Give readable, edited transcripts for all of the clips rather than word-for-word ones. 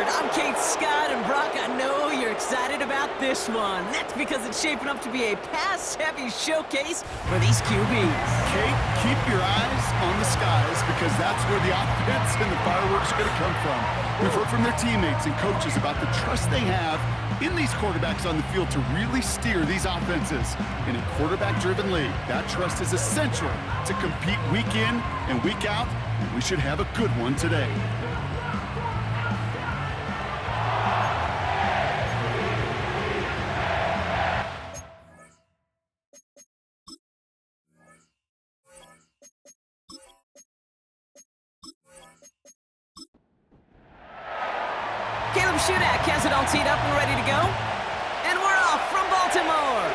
I'm Kate Scott, and Brock, I know you're excited about this one. That's because it's shaping up to be a pass-heavy showcase for these QBs. Kate, keep your eyes on the skies because that's where the offense and the fireworks are going to come from. We've heard from their teammates and coaches about the trust they have in these quarterbacks on the field to really steer these offenses. In a quarterback-driven league, that trust is essential to compete week in and week out, and we should have a good one today. Caleb Shudak has it all teed up and ready to go. And we're off from Baltimore.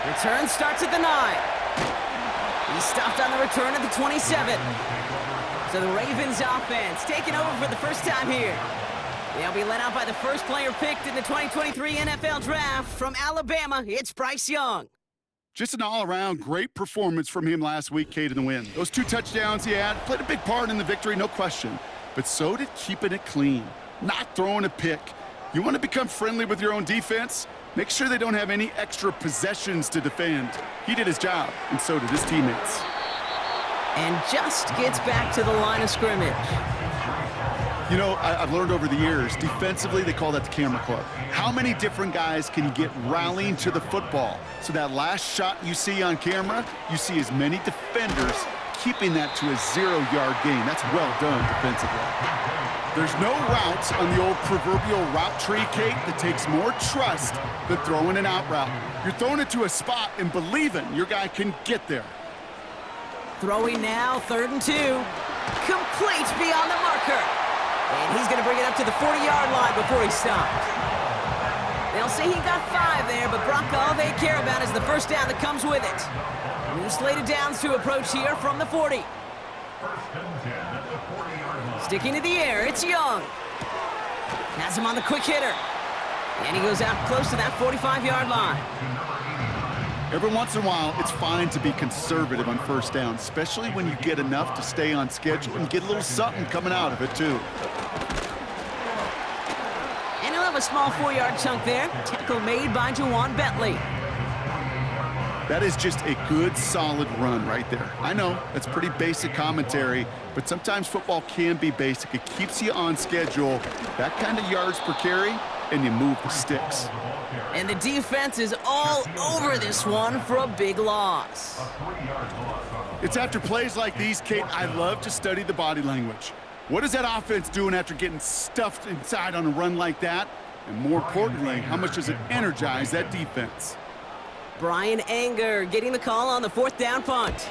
Return starts at the 9. He stopped on the return at the 27. So the Ravens offense taking over for the first time here. They'll be led out by the first player picked in the 2023 NFL Draft from Alabama. It's Bryce Young. Just an all-around great performance from him last week, Kate, in the win. Those 2 touchdowns he had played a big part in the victory, no question. But so did keeping it clean, not throwing a pick. You want to become friendly with your own defense? Make sure they don't have any extra possessions to defend. He did his job, and so did his teammates. And just gets back to the line of scrimmage. You know, I've learned over the years, defensively, they call that the camera club. How many different guys can you get rallying to the football? So that last shot you see on camera, you see as many defenders keeping that to a 0-yard gain. That's well done defensively. There's no routes on the old proverbial route tree, Kate, that takes more trust than throwing an out route. You're throwing it to a spot and believing your guy can get there. Throwing now, 3rd and 2. Complete beyond the marker. And he's going to bring it up to the 40-yard line before he stopped. They'll say he got 5 there, but Brock, all they care about is the first down that comes with it. New slated downs to approach here from the 40. Sticking to the air, it's Young. Has him on the quick hitter. And he goes out close to that 45-yard line. Every once in a while, it's fine to be conservative on first down, especially when you get enough to stay on schedule and get a little something coming out of it, too. And he'll have a small 4-yard chunk there. Tackle made by Juwan Bentley. That is just a good, solid run right there. I know, that's pretty basic commentary, but sometimes football can be basic. It keeps you on schedule, that kind of yards per carry, and you move the sticks. And the defense is all over this one for a big loss. It's after plays like these, Kate, I love to study the body language. What is that offense doing after getting stuffed inside on a run like that? And more importantly, how much does it energize that defense? Brian Anger getting the call on the 4th down punt.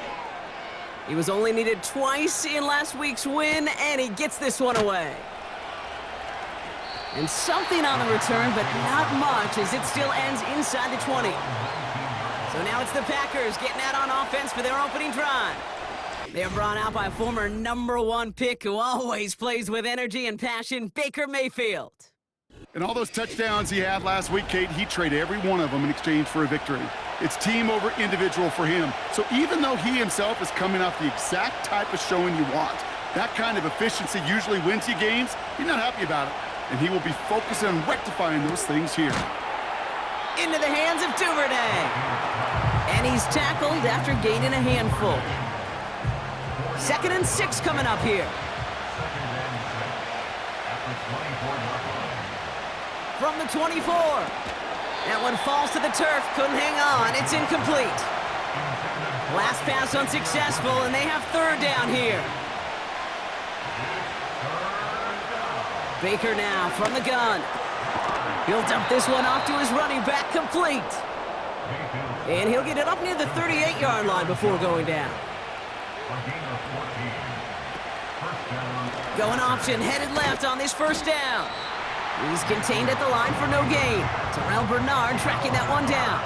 He was only needed twice in last week's win, and he gets this one away. And something on the return, but not much, as it still ends inside the 20. So now it's the Packers getting out on offense for their opening drive. They're brought out by a former #1 pick who always plays with energy and passion, Baker Mayfield. And all those touchdowns he had last week, Kate, he traded every one of them in exchange for a victory. It's team over individual for him. So even though he himself is coming off the exact type of showing you want, that kind of efficiency usually wins you games, he's not happy about it. And he will be focusing on rectifying those things here. Into the hands of Duvernay. And he's tackled after gaining a handful. 2nd and 6 coming up here. From the 24. That one falls to the turf, couldn't hang on, it's incomplete. Last pass unsuccessful, and they have 3rd down here. Baker now from the gun. He'll dump this one off to his running back, complete. And he'll get it up near the 38-yard line before going down. Going option, headed left on this first down. He's contained at the line for no gain. Terrell Bernard tracking that one down.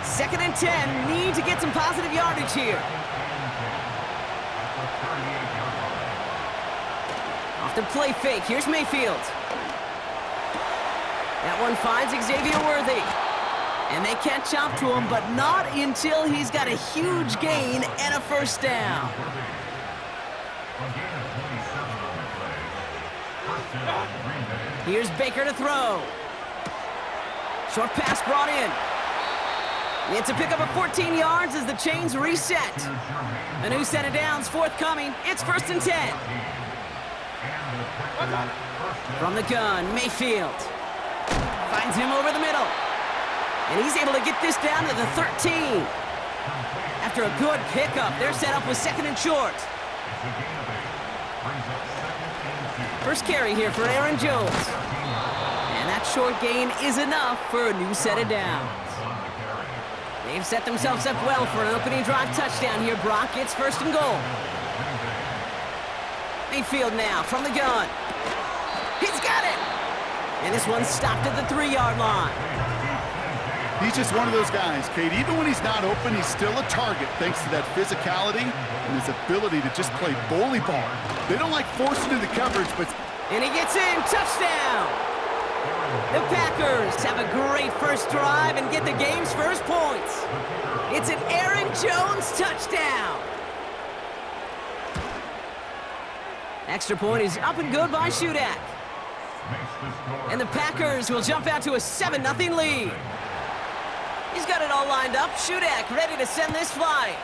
2nd and 10, need to get some positive yardage here. Off the play fake, here's Mayfield. That one finds Xavier Worthy. And they catch up to him, but not until he's got a huge gain and a first down. Here's Baker to throw. Short pass brought in. It's a pickup of 14 yards as the chains reset. A new set of downs forthcoming. It's 1st and 10. From the gun, Mayfield. Finds him over the middle. And he's able to get this down to the 13. After a good pickup, they're set up with 2nd and short. First carry here for Aaron Jones. And that short gain is enough for a new set of downs. They've set themselves up well for an opening drive touchdown here, Brock. It's 1st and goal. Mayfield now from the gun. He's got it! And this one's stopped at the 3-yard line. He's just one of those guys, Kate. Even when he's not open, he's still a target thanks to that physicality and his ability to just play bully ball. They don't like forcing into coverage, but... And he gets in, touchdown! The Packers have a great first drive and get the game's first points. It's an Aaron Jones touchdown! Extra point is up and good by Shudak. And the Packers will jump out to a 7-0 lead. He's got it all lined up. Shudak ready to send this flight.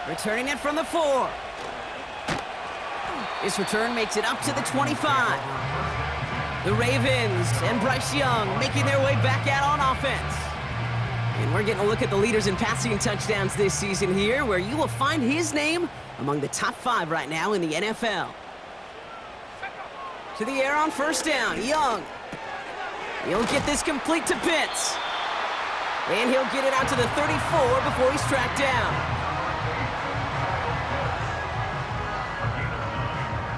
Returning it from the 4. This return makes it up to the 25. The Ravens and Bryce Young making their way back out on offense. And we're getting a look at the leaders in passing touchdowns this season here, where you will find his name among the top 5 right now in the NFL. To the air on 1st down, Young. He'll get this complete to Pitts. And he'll get it out to the 34 before he's tracked down.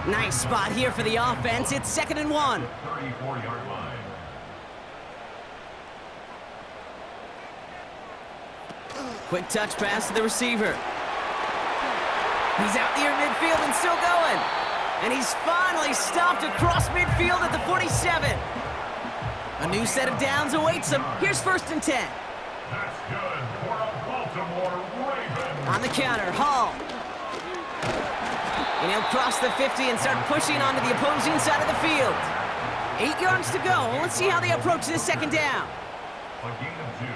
Nice spot here for the offense. It's 2nd and 1. 34-yard line. Quick touch pass to the receiver. He's out near midfield and still going. And he's finally stopped across midfield at the 47. A new set of downs awaits him. Here's 1st and 10. That's good for a Baltimore Ravens. On the counter, Hall. And he'll cross the 50 and start pushing onto the opposing side of the field. 8 yards to go. Let's see how they approach this 2nd down. A gain of 2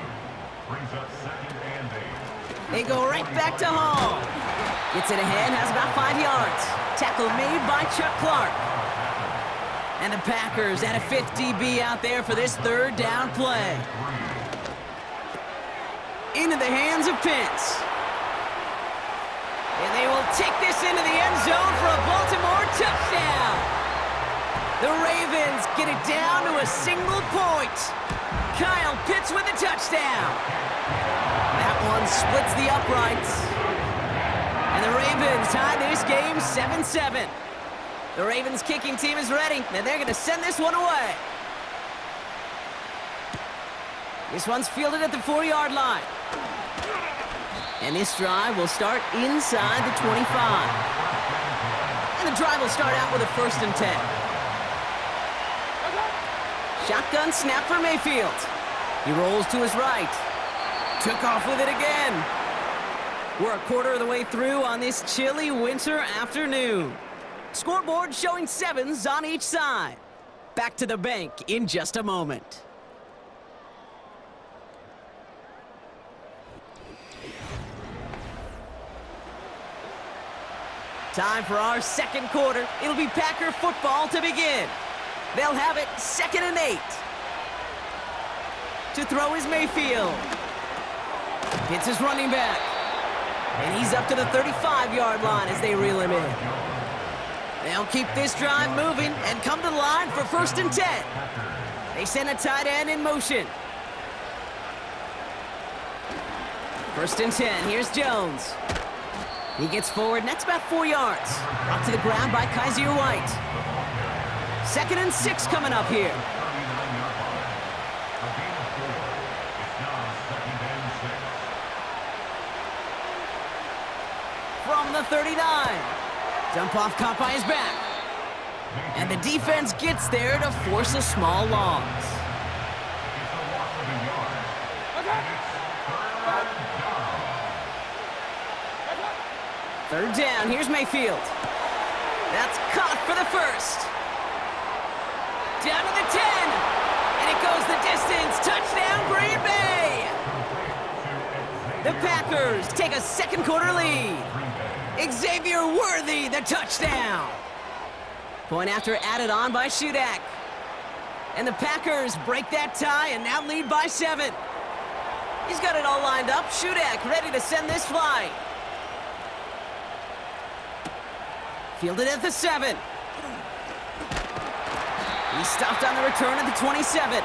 brings up 2nd and 8. They go right back to Hall. Gets it ahead, has about 5 yards. Tackle made by Chuck Clark. And the Packers at a 5th DB out there for this 3rd down play. Into the hands of Pitts. And they will take this into the end zone for a Baltimore touchdown. The Ravens get it down to a single point. Kyle Pitts with a touchdown. That one splits the uprights. And the Ravens tie this game 7-7. The Ravens kicking team is ready, and they're going to send this one away. This one's fielded at the 4-yard line. And this drive will start inside the 25. And the drive will start out with a 1st and 10. Shotgun snap for Mayfield. He rolls to his right. Took off with it again. We're a quarter of the way through on this chilly winter afternoon. Scoreboard showing 7s on each side. Back to the bank in just a moment. Time for our 2nd quarter. It'll be Packer football to begin. They'll have it 2nd and 8. To throw is Mayfield. Hits his running back. And he's up to the 35-yard line as they reel him in. They'll keep this drive moving and come to the line for 1st and 10. They send a tight end in motion. 1st and 10. Here's Jones. He gets forward, and that's about 4 yards. Brought to the ground by Kaiser White. 2nd and 6 coming up here. From the 39. Dump off caught by his back. And the defense gets there to force a small loss. Third down, here's Mayfield. That's caught for the first. Down to the 10. And it goes the distance. Touchdown, Green Bay. The Packers take a second quarter lead. Xavier Worthy, the touchdown. Point after added on by Shudak. And the Packers break that tie and now lead by 7. He's got it all lined up. Shudak ready to send this flight. Fielded at the 7. He's stopped on the return at the 27.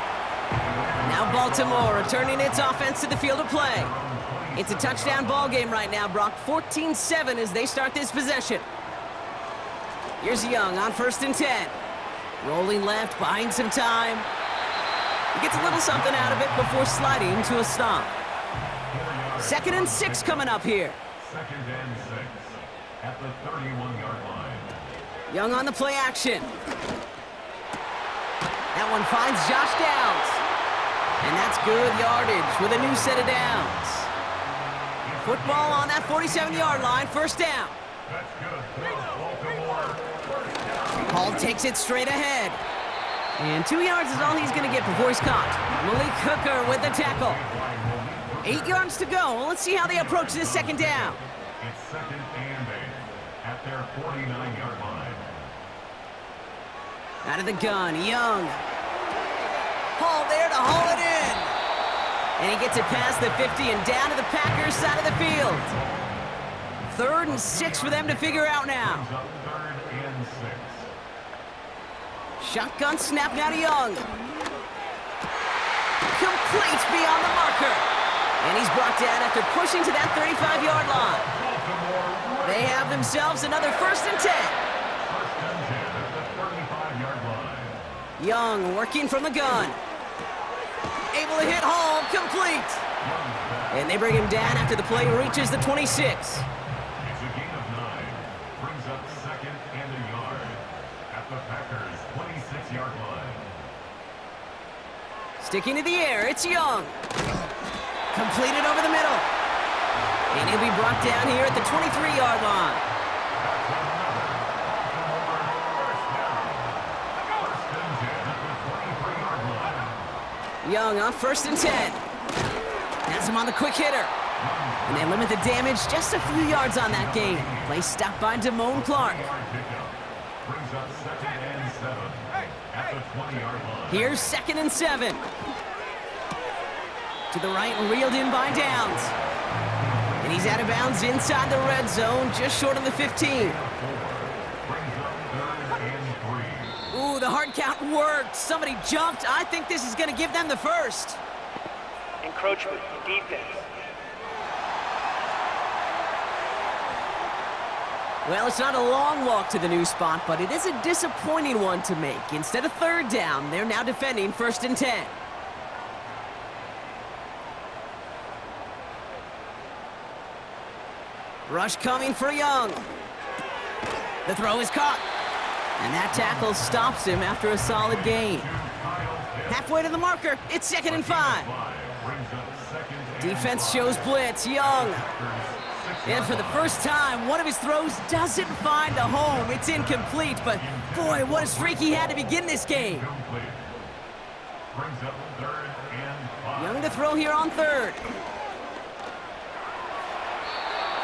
Now Baltimore returning its offense to the field of play. It's a touchdown ball game right now, Brock. 14-7 as they start this possession. Here's Young on 1st and 10. Rolling left, buying some time. He gets a little something out of it before sliding to a stop. 2nd and 6 coming up here. 2nd and 6 at the 31-yard line. Young on the play action. That one finds Josh Downs. And that's good yardage with a new set of downs. Football on that 47-yard line, 1st down. That's good. Baltimore. Hall takes it straight ahead. And 2 yards is all he's going to get before he's caught. Malik Hooker with the tackle. 8 yards to go. Let's see how they approach this 2nd down. It's 2nd and 8 at their 49-yard line. Out of the gun, Young. Hall there to haul it in. And he gets it past the 50 and down to the Packers side of the field. 3rd and 6 for them to figure out now. 3rd and 6. Shotgun snap now to Young. Complete beyond the marker. And he's brought down after pushing to that 35-yard line. They have themselves another 1st and 10. 1st and 10 at the 35-yard line. Young working from the gun. Able to hit Hall, complete. And they bring him down after the play reaches the 26. It's a gain of 9. Brings up 2nd and a yard at the Packers' 26-yard line. Sticking to the air, it's Young. Completed over the middle. And he'll be brought down here at the 23-yard line. Young on 1st and 10. Has him on the quick hitter. And they limit the damage just a few yards on that gain. Play stopped by Damone Clark. Brings up 2nd and 7 at the 20-yard line. Here's 2nd and 7. To the right and reeled in by Downs. And he's out of bounds inside the red zone, just short of the 15. Ooh, the hard count worked. Somebody jumped. I think this is going to give them the first. Encroachment, defense. Well, it's not a long walk to the new spot, but it is a disappointing one to make. Instead of 3rd down, they're now defending 1st and 10. Rush coming for Young. The throw is caught. And that tackle stops him after a solid gain. Halfway to the marker, it's 2nd and 5. Defense shows blitz, Young. And for the first time, one of his throws doesn't find a home. It's incomplete, but boy, what a streak he had to begin this game. Young to throw here on 3rd.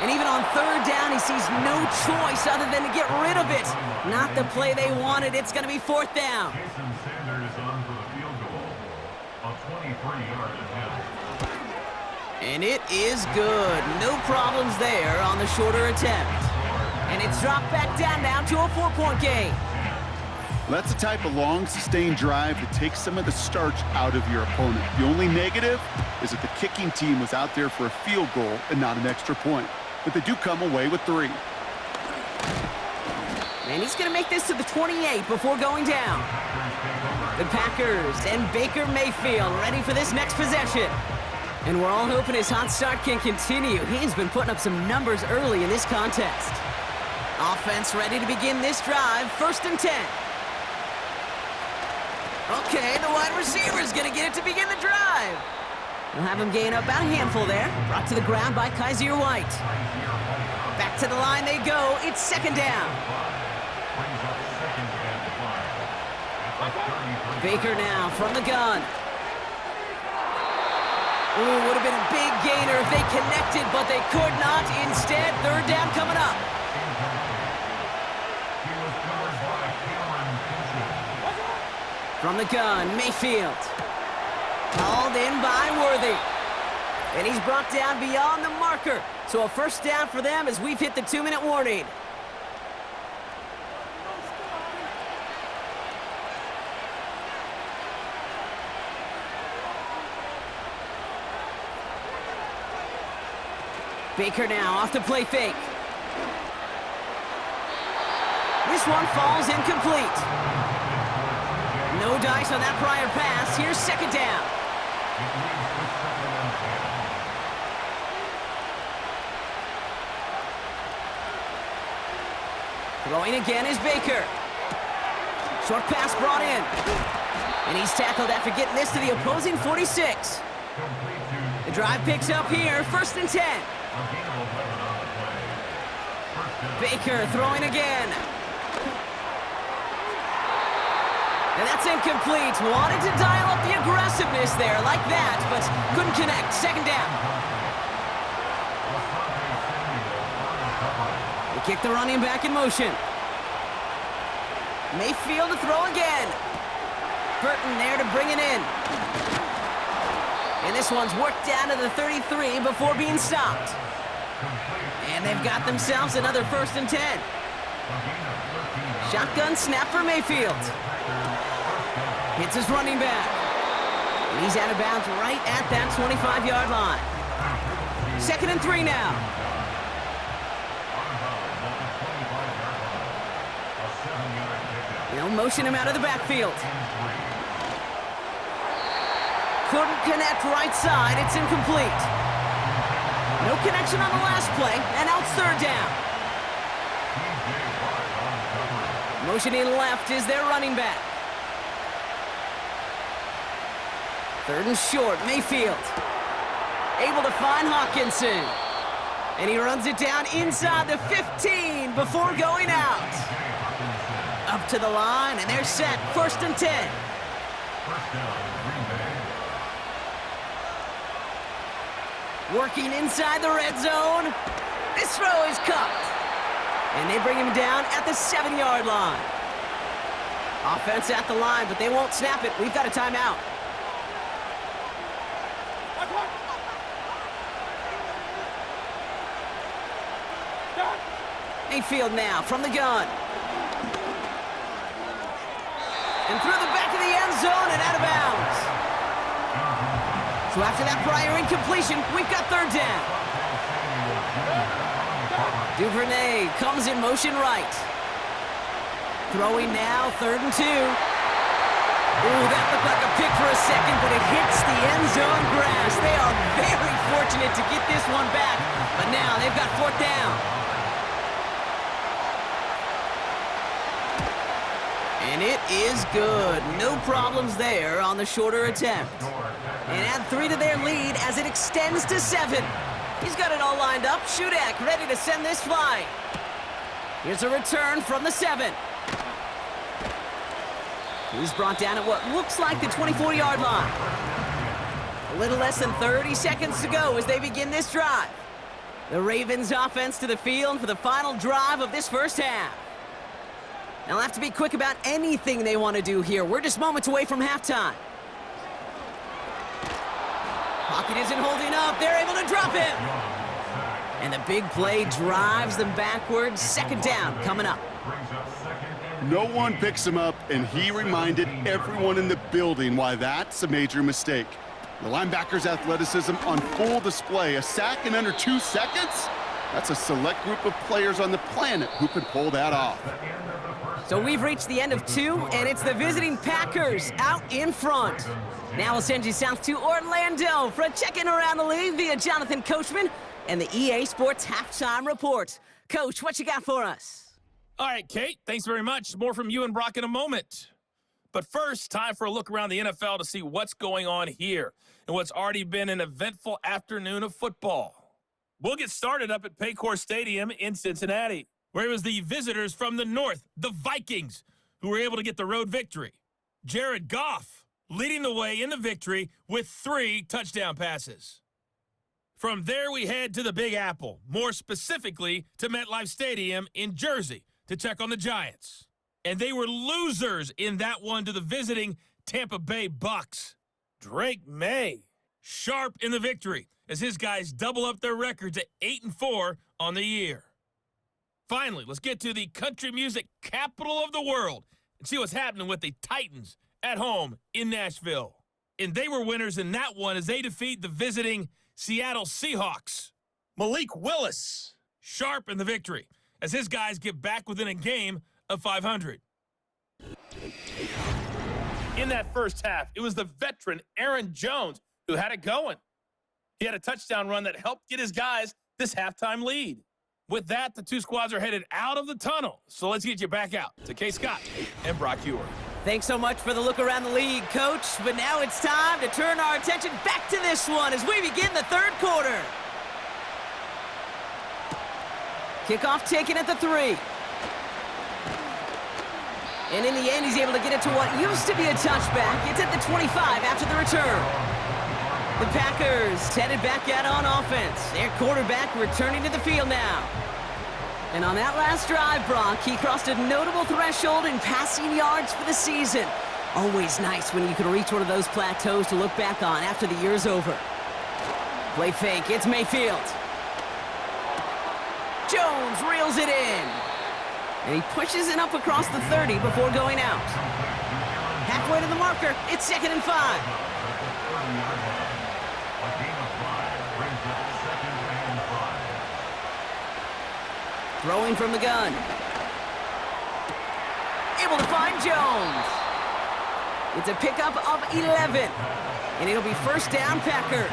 And even on 3rd down, he sees no choice other than to get rid of it. Not the play they wanted. It's going to be 4th down. Jason Sanders on for the field goal. A 23-yard attempt. And it is good. No problems there on the shorter attempt. And it's dropped back down now to a 4-point game. That's the type of long, sustained drive that takes some of the starch out of your opponent. The only negative is that the kicking team was out there for a field goal and not an extra point. But they do come away with 3. And he's going to make this to the 28 before going down. The Packers and Baker Mayfield ready for this next possession. And we're all hoping his hot start can continue. He's been putting up some numbers early in this contest. Offense ready to begin this drive, 1st and 10. Okay, the wide receiver's going to get it to begin the drive. We'll have him gain up about a handful there. Brought to the ground by Kaiser White. Back to the line they go. It's 2nd down. Brings up second and 5. At the 33. Baker now from the gun. Ooh, would have been a big gainer if they connected, but they could not. Instead, third down coming up. He was covered by Cameron Pinson. From the gun, Mayfield. Called in by Worthy. And he's brought down beyond the marker. So a first down for them as we've hit the 2-minute warning. Baker now off the play fake. This one falls incomplete. No dice on that prior pass. Here's second down. Throwing again is Baker. Short pass brought in. And he's tackled after getting this to the opposing 46. The drive picks up here, 1st and 10. Baker throwing again. And that's incomplete. Wanted to dial up the aggressiveness there like that, but couldn't connect. Second down. They kick the running back in motion. Mayfield to throw again. Burton there to bring it in. And this one's worked down to the 33 before being stopped. And they've got themselves another 1st and 10. Shotgun snap for Mayfield. Hits his running back. And he's out of bounds right at that 25-yard line. 2nd and 3 now. They'll motion him out of the backfield. Couldn't connect right side. It's incomplete. No connection on the last play, and now it's third down. Motioning left is their running back. 3rd and short, Mayfield. Able to find Hawkinson. And he runs it down inside the 15 before going out. Up to the line, and they're set. 1st and 10. First down, Green Bay. Working inside the red zone. This throw is cupped. And they bring him down at the 7-yard line. Offense at the line, but they won't snap it. We've got a timeout. Mayfield now from the gun. And through the back of the end zone and out of bounds. So after that prior incompletion, we've got third down. Duvernay comes in motion right. Throwing now, 3rd and 2. Ooh, that looked like a pick for a second, but it hits the end zone grass. They are very fortunate to get this one back, but now they've got 4th down. And it is good. No problems there on the shorter attempt. And add 3 to their lead as it extends to 7. He's got it all lined up. Shudak ready to send this flying. Here's a return from the 7. He's brought down at what looks like the 24-yard line. A little less than 30 seconds to go as they begin this drive. The Ravens offense to the field for the final drive of this first half. They'll have to be quick about anything they want to do here. We're just moments away from halftime. Pocket isn't holding up. They're able to drop him. And the big play drives them backwards. 2nd down coming up. No one picks him up, and he reminded everyone in the building why that's a major mistake. The linebacker's athleticism on full display. A sack in under 2 seconds? That's a select group of players on the planet who can pull that off. So we've reached the end of 2, and it's the visiting Packers out in front. Now we'll send you south to Orlando for a check-in around the league via Jonathan Coachman and the EA Sports Halftime Report. Coach, what you got for us? All right, Kate, thanks very much. More from you and Brock in a moment. But first, time for a look around the NFL to see what's going on here and what's already been an eventful afternoon of football. We'll get started up at Paycor Stadium in Cincinnati. where it was the visitors from the north, the Vikings, who were able to get the road victory. Jared Goff leading the way in the victory with 3 touchdown passes. From there, we head to the Big Apple, more specifically to MetLife Stadium in Jersey to check on the Giants. And they were losers in that one to the visiting Tampa Bay Bucks. Drake May, sharp in the victory as his guys double up their record to 8-4 on the year. Finally, let's get to the country music capital of the world and see what's happening with the Titans at home in Nashville. And they were winners in that one as they defeat the visiting Seattle Seahawks. Malik Willis, sharp in the victory as his guys get back within a game of 500. In that first half, it was the veteran Aaron Jones who had it going. He had a touchdown run that helped get his guys this halftime lead. With that, the 2 squads are headed out of the tunnel. So let's get you back out to Kay Scott and Brock Ewer. Thanks so much for the look around the league, Coach. But now it's time to turn our attention back to this one as we begin the third quarter. Kickoff taken at the 3. And in the end, he's able to get it to what used to be a touchback. It's at the 25 after the return. The Packers headed back out on offense. Their quarterback returning to the field now. And on that last drive, Brock, he crossed a notable threshold in passing yards for the season. Always nice when you can reach one of those plateaus to look back on after the year's over. Play fake, it's Mayfield. Jones reels it in. And he pushes it up across the 30 before going out. Halfway to the marker, it's 2nd and 5. Throwing from the gun. Able to find Jones. It's a pickup of 11. And it'll be first down, Packers.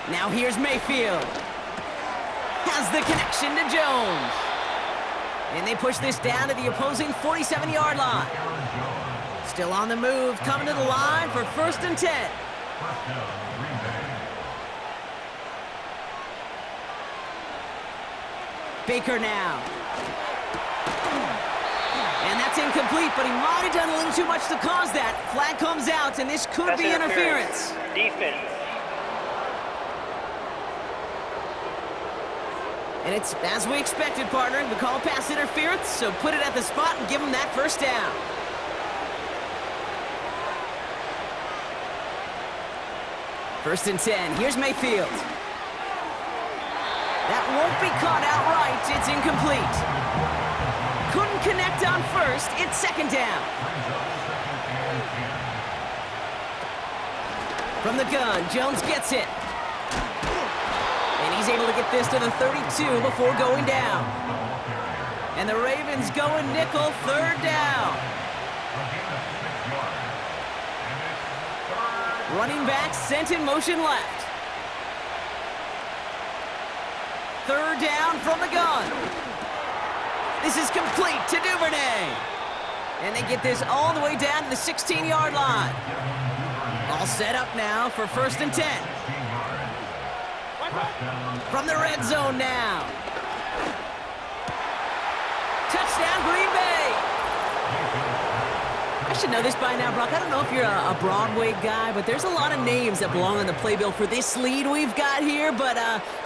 Now here's Mayfield. Has the connection to Jones. And they push this down to the opposing 47-yard line. Still on the move, coming to the line for 1st and 10. Baker now. And that's incomplete, but he might have done a little too much to cause that. Flag comes out, and this could be interference. Defense. And it's as we expected, partner. We call pass interference, so put it at the spot and give him that first down. First and 10. Here's Mayfield. That won't be caught outright. It's incomplete. Couldn't connect on first. It's 2nd down. From the gun, Jones gets it. And he's able to get this to the 32 before going down. And the Ravens going nickel, 3rd down. Running back sent in motion left. 3rd down from the gun. This is complete to Duvernay. And they get this all the way down to the 16-yard line. All set up now for 1st and 10. From the red zone now. Touchdown, Green Bay. I should know this by now, Brock. I don't know if you're a Broadway guy, but there's a lot of names that belong on the playbill for this lead we've got here, but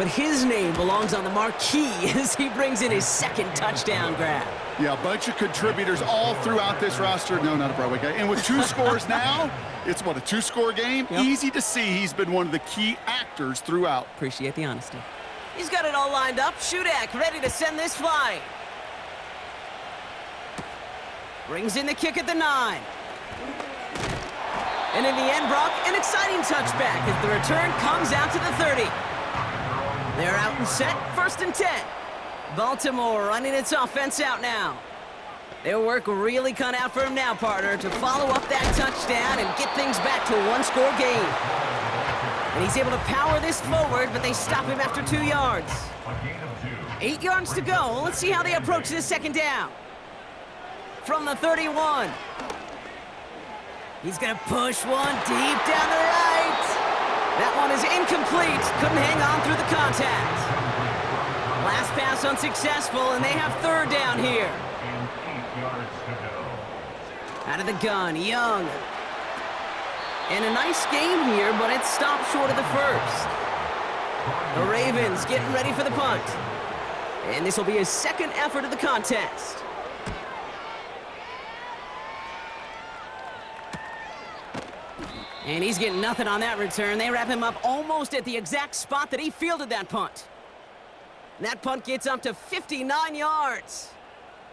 his name belongs on the marquee as he brings in his 2nd touchdown grab. Yeah, a bunch of contributors all throughout this roster. No, not a Broadway guy. And with 2 scores now, it's what, a 2-score game? Yep. Easy to see he's been one of the key actors throughout. Appreciate the honesty. He's got it all lined up. Shudak ready to send this flying. Brings in the kick at the 9. And in the end, Brock, an exciting touchback as the return comes out to the 30. They're out and set, 1st and 10. Baltimore running its offense out now. Their work really cut out for him now, partner, to follow up that touchdown and get things back to a 1-score game. And he's able to power this forward, but they stop him after 2 yards. 8 yards to go. Let's see how they approach this 2nd down. From the 31. He's going to push one deep down the right. That one is incomplete. Couldn't hang on through the contact. Last pass unsuccessful, and they have third down here. And 8 yards to go. Out of the gun, Young. And a nice game here, but it stopped short of the first. The Ravens getting ready for the punt. And this will be his second effort of the contest. And he's getting nothing on that return. They wrap him up almost at the exact spot that he fielded that punt. And that punt gets up to 59 yards.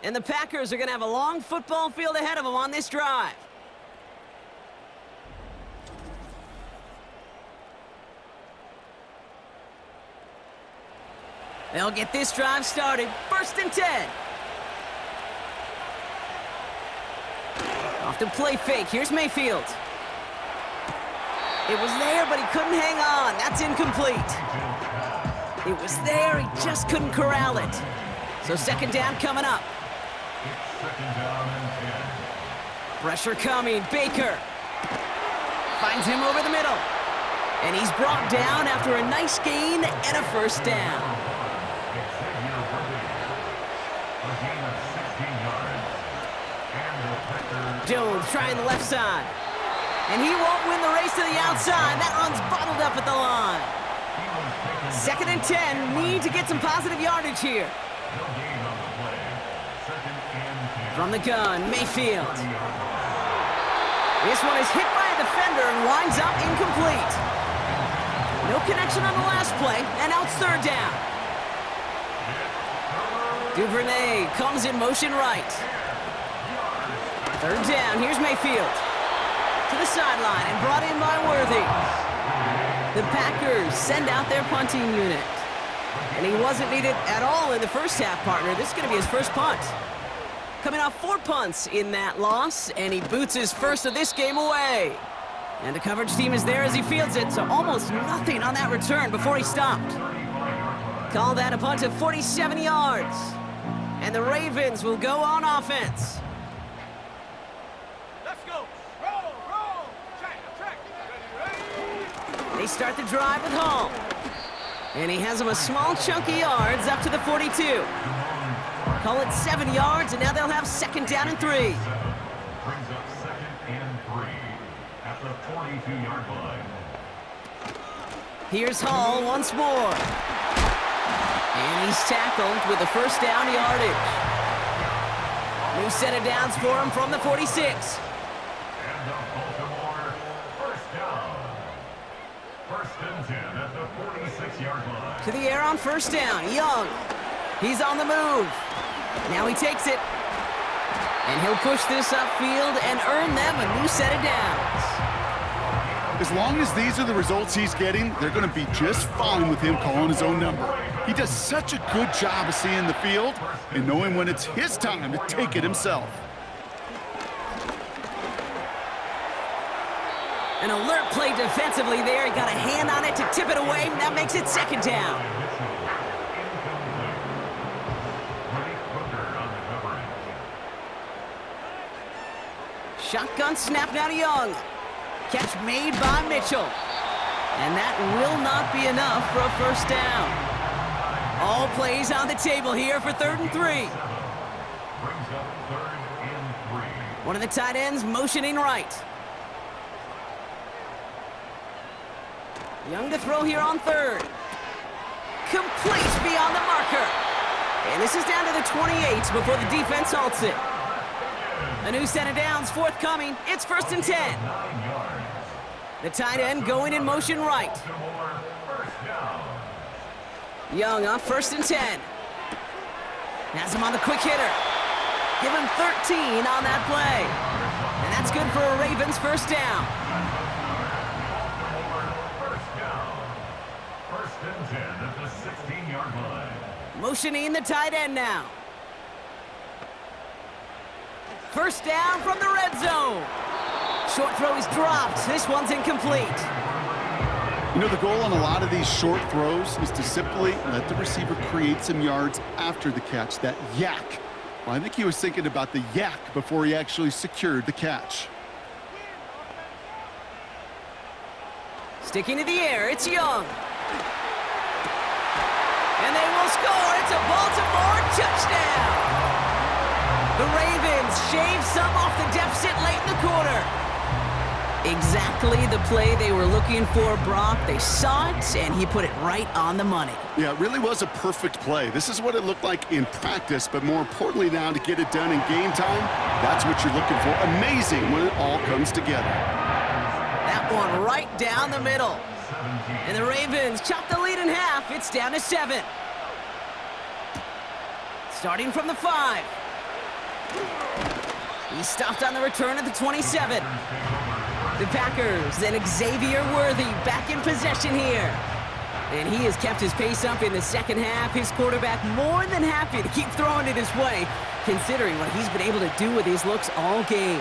And the Packers are going to have a long football field ahead of them on this drive. They'll get this drive started. 1st and 10. Off to play fake. Here's Mayfield. It was there, but he couldn't hang on. That's incomplete. It was there. He just couldn't corral it. So 2nd down coming up. It's 2nd down and 10. Pressure coming. Baker finds him over the middle. And he's brought down after a nice gain and a 1st down. Jones trying the left side. And he won't win the race to the outside. That run's bottled up at the line. 2nd and 10. Need to get some positive yardage here. From the gun, Mayfield. This one is hit by a defender and winds up incomplete. No connection on the last play, and now it's 3rd down. Duvernay comes in motion right. 3rd down, here's Mayfield. To the sideline and brought in by Worthy. The Packers send out their punting unit. And he wasn't needed at all in the first half, partner. This is going to be his first punt. Coming off 4 punts in that loss, and he boots his first of this game away. And the coverage team is there as he fields it, so almost nothing on that return before he stopped. Call that a punt of 47 yards. And the Ravens will go on offense. They start the drive with Hall. And he has him a small chunk of yards up to the 42. Call it 7 yards, and now they'll have 2nd down and 3. Brings up 2nd and 3 at the 42-yard line. Here's Hall once more. And he's tackled with the 1st down yardage. New set of downs for him from the 46. And the Baltimore 1st down. 1st and 10 at the 46-yard line. To the air on 1st down. Young. He's on the move. Now he takes it. And he'll push this upfield and earn them a new set of downs. As long as these are the results he's getting, they're going to be just fine with him calling his own number. He does such a good job of seeing the field and knowing when it's his time to take it himself. An alert play defensively there. He got a hand on it to tip it away. That makes it 2nd down. Shotgun snap now to Young. Catch made by Mitchell. And that will not be enough for a 1st down. All plays on the table here for 3rd and 3. Brings up 3rd and 3. One of the tight ends motioning right. Young to throw here on 3rd. Complete beyond the marker. And this is down to the 28 before the defense halts it. A new set of downs forthcoming. It's 1st and 10. 9 yards. The tight end going in motion right. Baltimore 1st down. Young on 1st and 10. Has him on the quick hitter. Give him 13 on that play. And that's good for a Ravens 1st down. Baltimore 1st down. 1st and 10 at the 16-yard line. Motioning the tight end now. 1st down from the red zone. Short throw is dropped. This one's incomplete. You know, the goal on a lot of these short throws is to simply let the receiver create some yards after the catch, that yak. Well, I think he was thinking about the yak before he actually secured the catch. Sticking to the air, it's Young. And they will score. It's a Baltimore touchdown. The Ravens shave some off the deficit late in the quarter. Exactly the play they were looking for, Brock. They saw it, and he put it right on the money. Yeah, it really was a perfect play. This is what it looked like in practice, but more importantly now to get it done in game time, that's what you're looking for. Amazing when it all comes together. That one right down the middle. And the Ravens chop the lead in half. It's down to 7. Starting from the 5. He stopped on the return at the 27. The Packers and Xavier Worthy back in possession here. And he has kept his pace up in the second half. His quarterback more than happy to keep throwing it his way, considering what he's been able to do with his looks all game.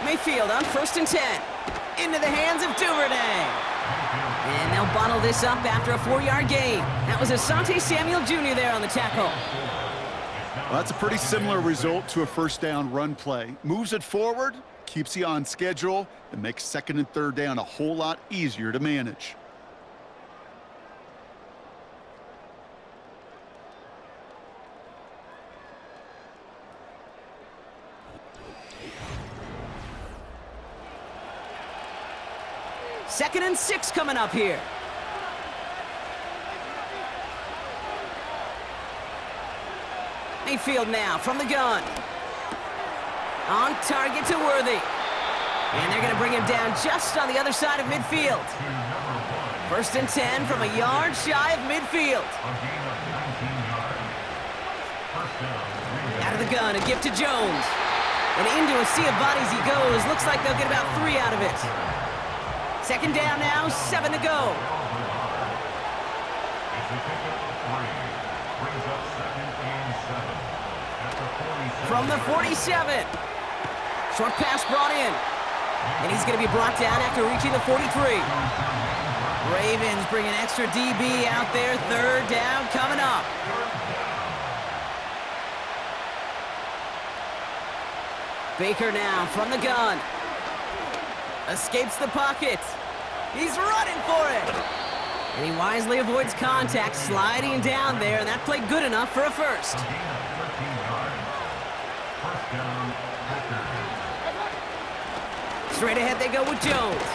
Mayfield on 1st and 10. Into the hands of Duvernay. And they'll bottle this up after a 4-yard gain. That was Asante Samuel Jr. there on the tackle. Well, that's a pretty similar result to a first down run play. Moves it forward, keeps you on schedule, and makes 2nd and 3rd down a whole lot easier to manage. Second and 6 coming up here. Mayfield now from the gun. On target to Worthy. And they're going to bring him down just on the other side of midfield. 1st and 10 from a yard shy of midfield. Out of the gun, a gift to Jones. And into a sea of bodies he goes. Looks like they'll get about 3 out of it. 2nd down now, 7 to go. From the 47. Short pass brought in. And he's going to be brought down after reaching the 43. Ravens bring an extra DB out there. 3rd down coming up. Baker now from the gun. Escapes the pocket. He's running for it. And he wisely avoids contact, sliding down there, and that played good enough for a first. Straight ahead they go with Jones.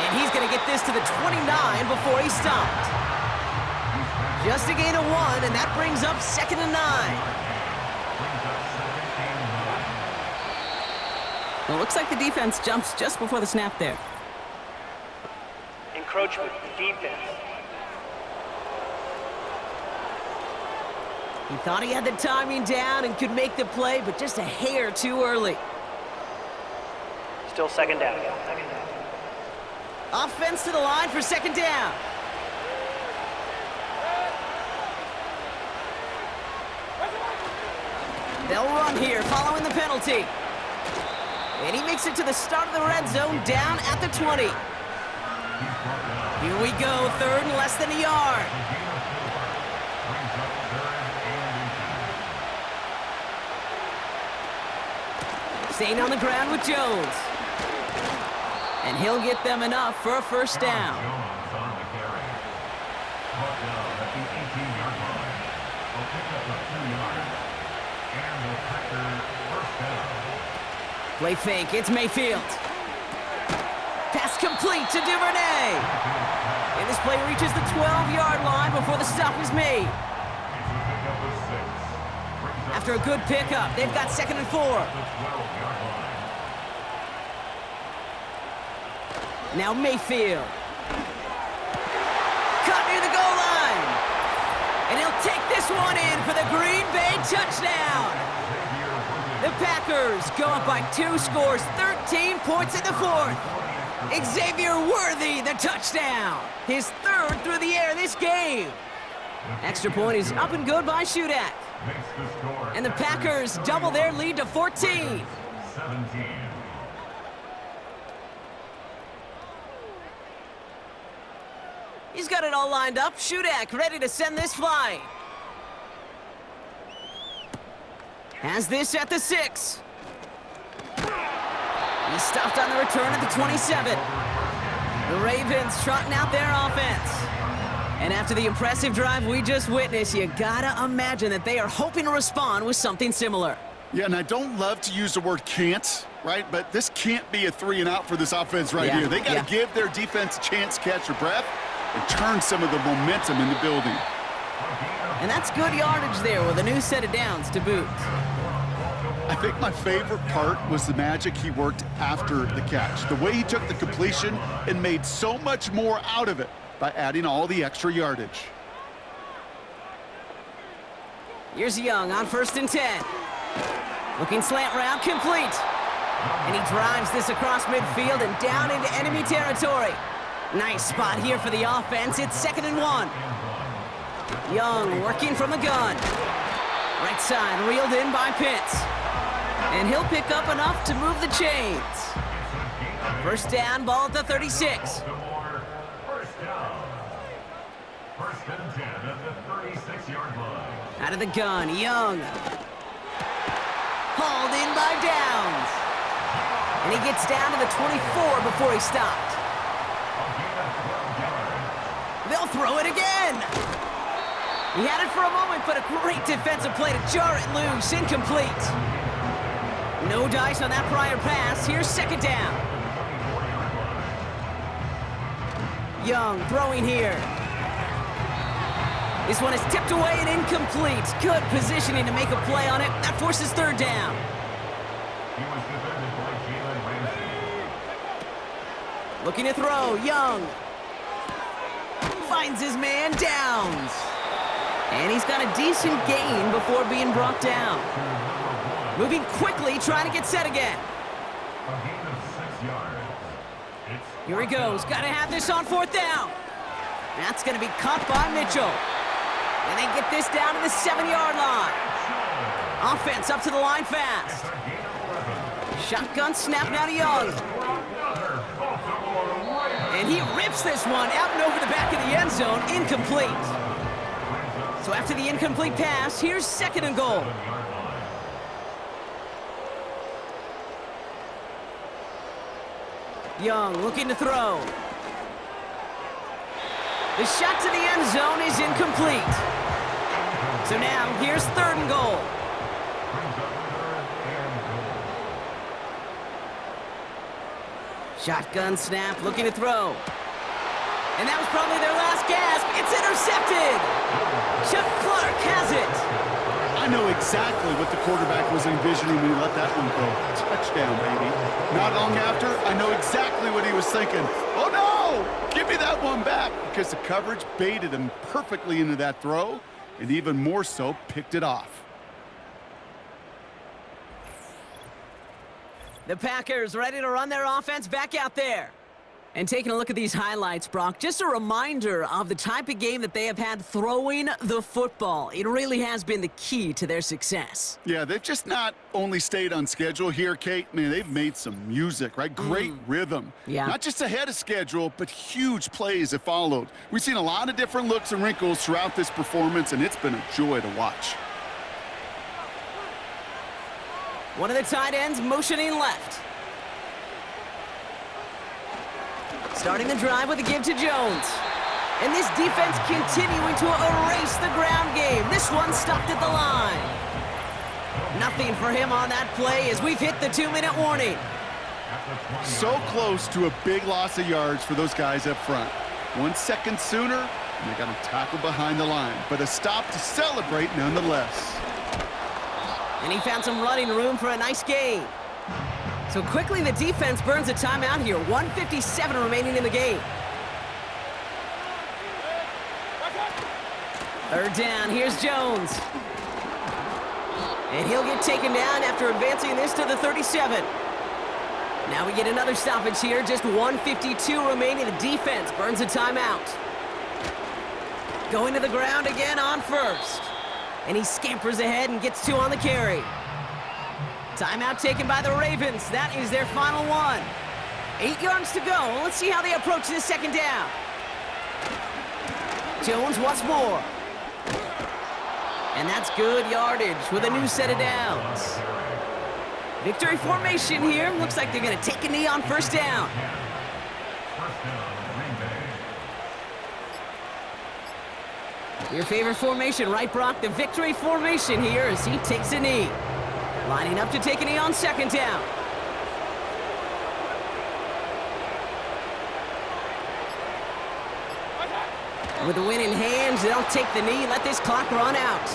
And he's going to get this to the 29 before he stopped. Just a gain of 1, and that brings up 2nd and 9. Well, looks like the defense jumps just before the snap there. Encroachment, defense. He thought he had the timing down and could make the play, but just a hair too early. Still 2nd down. Offense to the line for 2nd down. They'll run here following the penalty. And he makes it to the start of the red zone down at the 20. Here we go, 3rd and less than a yard. Staying on the ground with Jones. And he'll get them enough for a 1st down. Play fake, it's Mayfield. Pass complete to Duvernay. And this play reaches the 12-yard line before the stop is made. After a good pickup, they've got 2nd and 4. Now Mayfield. Cut near the goal line. And he'll take this one in for the Green Bay touchdown. The Packers go up by 2 scores, 13 points in the 4th. Xavier Worthy, the touchdown. His 3rd through the air this game. Extra point is up and good by Shudak. And the Packers double their lead to 14. He's got it all lined up. Shudak ready to send this flying. Has this at the 6. He stopped on the return at the 27. The Ravens trotting out their offense. And after the impressive drive we just witnessed, you gotta imagine that they are hoping to respond with something similar. Yeah, and I don't love to use the word can't, right? But this can't be a 3-and-out for this offense right here. They got to give their defense a chance to catch their breath and turn some of the momentum in the building. And that's good yardage there with a new set of downs to boot. I think my favorite part was the magic he worked after the catch. The way he took the completion and made so much more out of it by adding all the extra yardage. Here's Young on 1st and 10. Looking slant route, complete. And he drives this across midfield and down into enemy territory. Nice spot here for the offense. It's 2nd and 1. Young working from the gun. Right side reeled in by Pitts. And he'll pick up enough to move the chains. First down, ball at the 36. First down. 1st and 10 at the 36-yard line. Out of the gun, Young. Hauled in by Downs. And he gets down to the 24 before he stopped. They'll throw it again. He had it for a moment, but a great defensive play to jar it loose. Incomplete. No dice on that prior pass. Here's 2nd down. Young throwing here. This one is tipped away and incomplete. Good positioning to make a play on it. That forces 3rd down. He was defended by Jalen Ramsey. Looking to throw, Young. Finds his man, Downs. And he's got a decent gain before being brought down. Moving quickly, trying to get set again. A gain of 6 yards. Here he goes. Got to have this on 4th down. That's going to be caught by Mitchell. And they get this down to the 7-yard line. Offense up to the line fast. Shotgun snap now to Young. And he rips this one out and over the back of the end zone. Incomplete. So after the incomplete pass, here's 2nd and goal. Young looking to throw. The shot to the end zone is incomplete. So now here's 3rd and goal. Shotgun snap, looking to throw. And that was probably their last gasp. It's intercepted. Chuck Clark has it. I know exactly what the quarterback was envisioning when he let that one go. Touchdown, baby. Not long after, I know exactly what he was thinking. Oh, no! Give me that one back, because the coverage baited him perfectly into that throw, and even more so, picked it off. The Packers ready to run their offense back out there. And taking a look at these highlights, Brock, just a reminder of the type of game that they have had throwing the football. It really has been the key to their success. Yeah, they've just not only stayed on schedule here, Kate. Man, they've made some music, right? Great rhythm. Yeah. Not just ahead of schedule, but huge plays have followed. We've seen a lot of different looks and wrinkles throughout this performance, and it's been a joy to watch. One of the tight ends motioning left. Starting the drive with a give to Jones. And this defense continuing to erase the ground game. This one stopped at the line. Nothing for him on that play as we've hit the 2-minute warning. So close to a big loss of yards for those guys up front. 1 second sooner, and they got to tackle behind the line. But a stop to celebrate nonetheless. And he found some running room for a nice gain. So quickly the defense burns a timeout here. 1:57 remaining in the game. 3rd down, here's Jones. And he'll get taken down after advancing this to the 37. Now we get another stoppage here. Just 1:52 remaining. The defense burns a timeout. Going to the ground again on 1st. And he scampers ahead and gets 2 on the carry. Timeout taken by the Ravens. That is their final one. 8 yards to go. Let's see how they approach this 2nd down. Jones once more. And that's good yardage with a new set of downs. Victory formation here. Looks like they're going to take a knee on first down. First down, Green Bay. Your favorite formation, right, Brock? The victory formation here as he takes a knee. Lining up to take a knee on second down. With the win in hand, they'll take the knee, let this clock run out.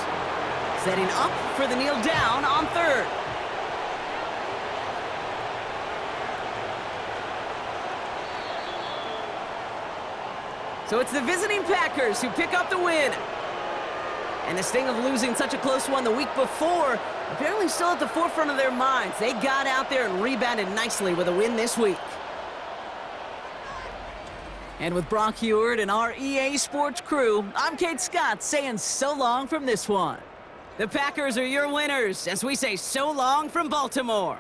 Setting up for the kneel down on third. So it's the visiting Packers who pick up the win. And the sting of losing such a close one the week before, apparently still at the forefront of their minds. They got out there and rebounded nicely with a win this week. And with Brock Heward and our EA Sports crew, I'm Kate Scott saying so long from this one. The Packers are your winners as we say so long from Baltimore.